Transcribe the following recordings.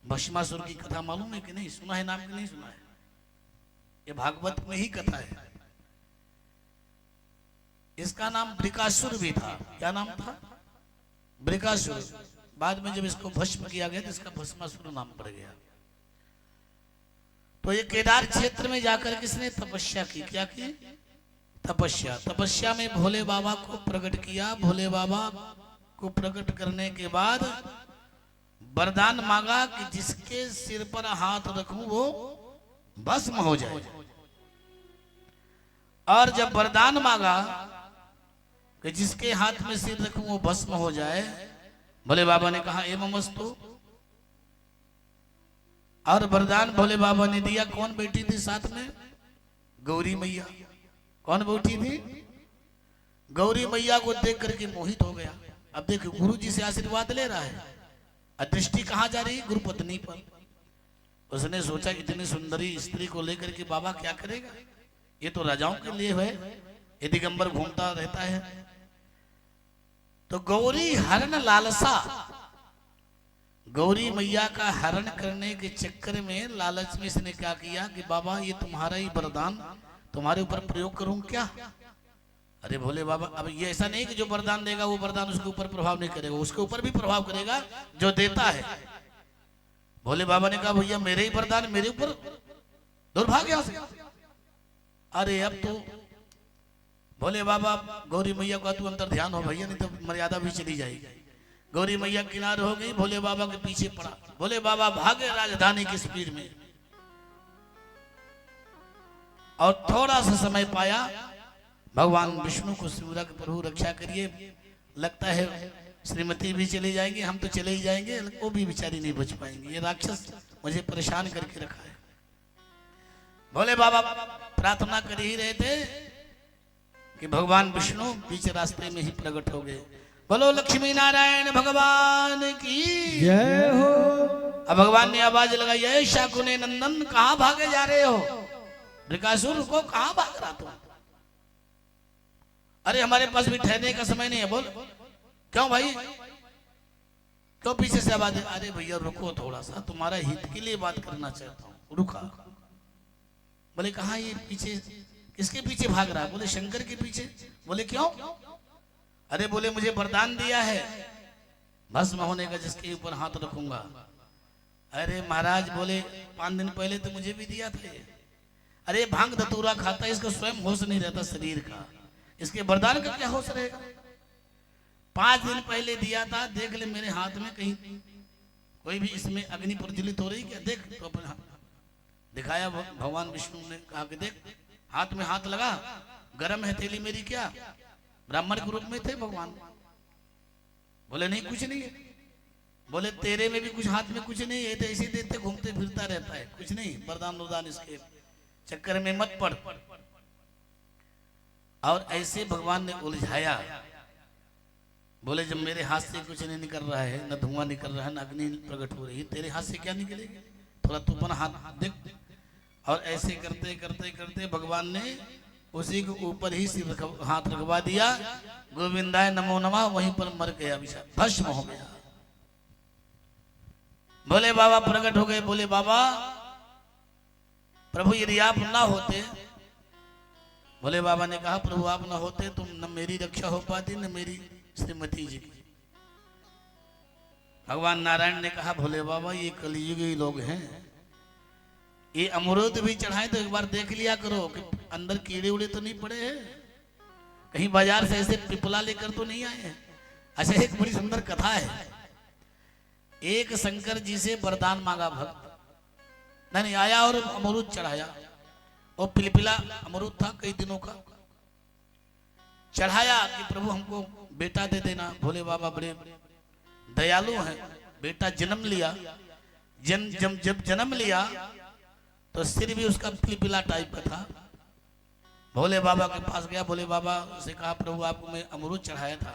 भस्मासुर की कथा मालूम है कि नहीं? सुना है नाम कि नहीं सुना है? ये भागवत में ही कथा है। इसका नाम बृकासुर भी था। क्या नाम था? बृकासुर। बाद में जब इसको भस्म किया गया तो इसका भस्मासुर नाम पड़ गया। तो ये केदार क्षेत्र में जाकर किसने तपस्या की? क्या की? तपस्या। तपस्या में भोले बाबा को प्रकट किया। भोले बाबा को प्रकट करने के बाद वरदान मांगा कि जिसके सिर पर हाथ रखूं वो भस्म हो जाए। और जब वरदान मांगा कि जिसके हाथ में सिर रखूं वो भस्म हो जाए, भोले बाबा ने कहा एवमस्तु। और वरदान भोले बाबा ने दिया। कौन बैठी थी साथ में? गौरी मैया। कौन बैठी थी? गौरी मैया को देख करके मोहित हो गया। अब देखो गुरु जी से आशीर्वाद ले रहा है, दृष्टि कहां जा रही है? गुरु पत्नी पर। उसने सोचा इतनी सुंदरी स्त्री को लेकर के बाबा क्या करेगा? ये तो राजाओं के लिए है, ये दिगंबर घूमता रहता है। तो गौरी हरण लालसा, गौरी मैया का हरण करने के चक्कर में लालच में इसने क्या किया कि बाबा ये तुम्हारा ही वरदान तुम्हारे ऊपर प्रयोग करूं क्या? अरे भोले बाबा, अब ये ऐसा नहीं कि जो वरदान देगा वो वरदान उसके ऊपर प्रभाव नहीं करेगा, उसके ऊपर भी प्रभाव करेगा जो देता है। भोले बाबा ने कहा भैया मेरे ही वरदान मेरे ऊपर, दुर्भाग्य से। अरे अब तो भोले बाबा गौरी मैया का तू अंतर ध्यान हो भैया, नहीं तो मर्यादा भी चली जाएगी। गौरी मैया किनारे हो गई, भोले बाबा के पीछे पड़ा। भोले बाबा भागे राजधानी की स्पीड में और थोड़ा सा समय पाया। भगवान विष्णु को शिवरा के प्रभु रक्षा करिए, लगता है श्रीमती भी चली जाएंगी, हम तो चले ही जाएंगे, वो भी बेचारी नहीं बच पाएंगी, ये राक्षस मुझे परेशान करके रखा है। भोले बाबा प्रार्थना कर ही रहे थे कि भगवान विष्णु बीच रास्ते में ही प्रकट हो गए। बोलो लक्ष्मी नारायण भगवान की जय हो। अब भगवान ने आवाज लगाई, है शाकुने नंदन कहां भागे जा रहे हो? बृकासुर को कहां भाग रहा तुम? अरे हमारे पास भी ठहरने का समय नहीं है। बोल क्यों भाई, क्यों पीछे से आवाज? अरे भैया रुको थोड़ा सा, तुम्हारा हित के लिए बात करना चाहता हूँ, रुका। बोले कहाँ ये पीछे, किसके पीछे भाग रहा है? बोले शंकर के पीछे। बोले क्यों? अरे बोले मुझे वरदान दिया है भस्म होने का, जिसके ऊपर हाथ रखूंगा। अरे महाराज बोले 5 दिन पहले तो मुझे भी दिया था। अरे भांग धतूरा खाता है, इसको स्वयं होश नहीं रहता शरीर का, इसके वरदान का क्या होश रहेगा? 5 दिन पहले दिया था, देख ले मेरे हाथ में कहीं कोई भी इसमें अग्नि प्रज्वलित हो रही क्या? देख। तो अपने दिखाया भगवान विष्णु ने, कहा कि देख हाथ में हाथ लगा, गर्म है थैली मेरी। क्या ब्राह्मण के रूप में थे भगवान? बोले नहीं कुछ नहीं है। बोले तेरे में भी कुछ हाथ में कुछ नहीं है, तो ऐसे देते घूमते फिरता रहता है, कुछ नहीं, वरदान वरदान इसके चक्कर में मत पड़। और ऐसे भगवान ने उलझाया। बोले जब मेरे हाथ से कुछ नहीं निकल रहा है, न धुआं निकल रहा है, न अग्नि प्रकट हो रही है, तेरे हाथ से क्या निकलेगी? थोड़ा तू अपना हाथ देख। और ऐसे करते करते करते भगवान ने उसी के ऊपर ही सिर हाथ रखवा दिया। गोविंदाय नमो नमः, वहीं पर मर गया, भस्म हो गया। भोले बाबा प्रकट हो गए। बोले बाबा प्रभु यदि आप ना होते, भोले बाबा ने कहा प्रभु आप ना होते तो न मेरी रक्षा हो पाती न मेरी श्रीमती जी की। भगवान नारायण ने कहा भोले बाबा ये कलियुगी लोग हैं, ये अमरूद भी चढ़ाए तो एक बार देख लिया करो कि अंदर कीड़े उड़े तो नहीं पड़े हैं, कहीं बाजार से ऐसे पिपला लेकर तो नहीं आए हैं। अच्छा एक बड़ी सुंदर कथा है। एक शंकर जी से वरदान मांगा भक्त, नहीं आया और अमरूद चढ़ाया। और पिलपिला अमरूद था कई दिनों का, चढ़ाया कि प्रभु हमको बेटा दे देना। भोले बाबा बड़े दयालु हैं। बेटा जन्म लिया, जब जन्म लिया तो सिर भी उसका पिलपिला टाइप का था। भोले बाबा के पास गया, भोले बाबा से कहा प्रभु आपको मैं अमरूद चढ़ाया था,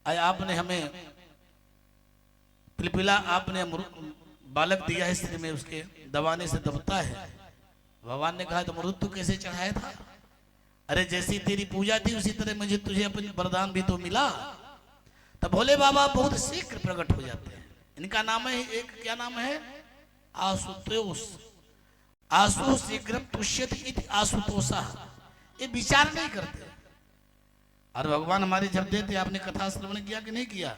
आय आपने हमें पिलपिला आपने बालक दिया है, सिर में उसके दबाने से दबता है। भगवान ने कहा तो अमरूद तू कैसे चढ़ाया था? अरे जैसी तेरी पूजा थी उसी तरह मुझे तुझे अपनी वरदान भी तो मिला। तब भोले बाबा बहुत शीघ्र प्रकट हो जाते हैं। इनका नाम है एक, क्या नाम है? आशुतोष। आशु शीघ्रम तुष्यति इति आशुतोषा। ये विचार नहीं करते। और भगवान हमारे जब देते, आपने कथा श्रवण किया कि नहीं किया?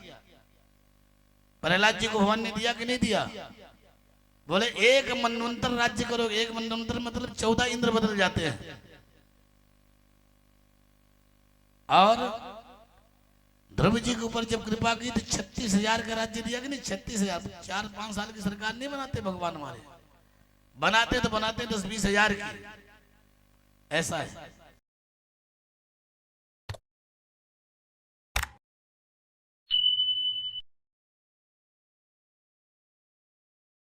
प्रहलाद जी को भगवान ने दिया कि नहीं दिया? बोले एक मनवंतर राज्य करो। एक मनवंतर मतलब 14 इंद्र बदल जाते हैं। और ध्रुव जी के ऊपर जब कृपा की तो 36,000 का राज्य दिया कि नहीं? 36,000। 4-5 साल की सरकार नहीं बनाते भगवान हमारे, बनाते तो बनाते 10-20 हजार की। ऐसा है।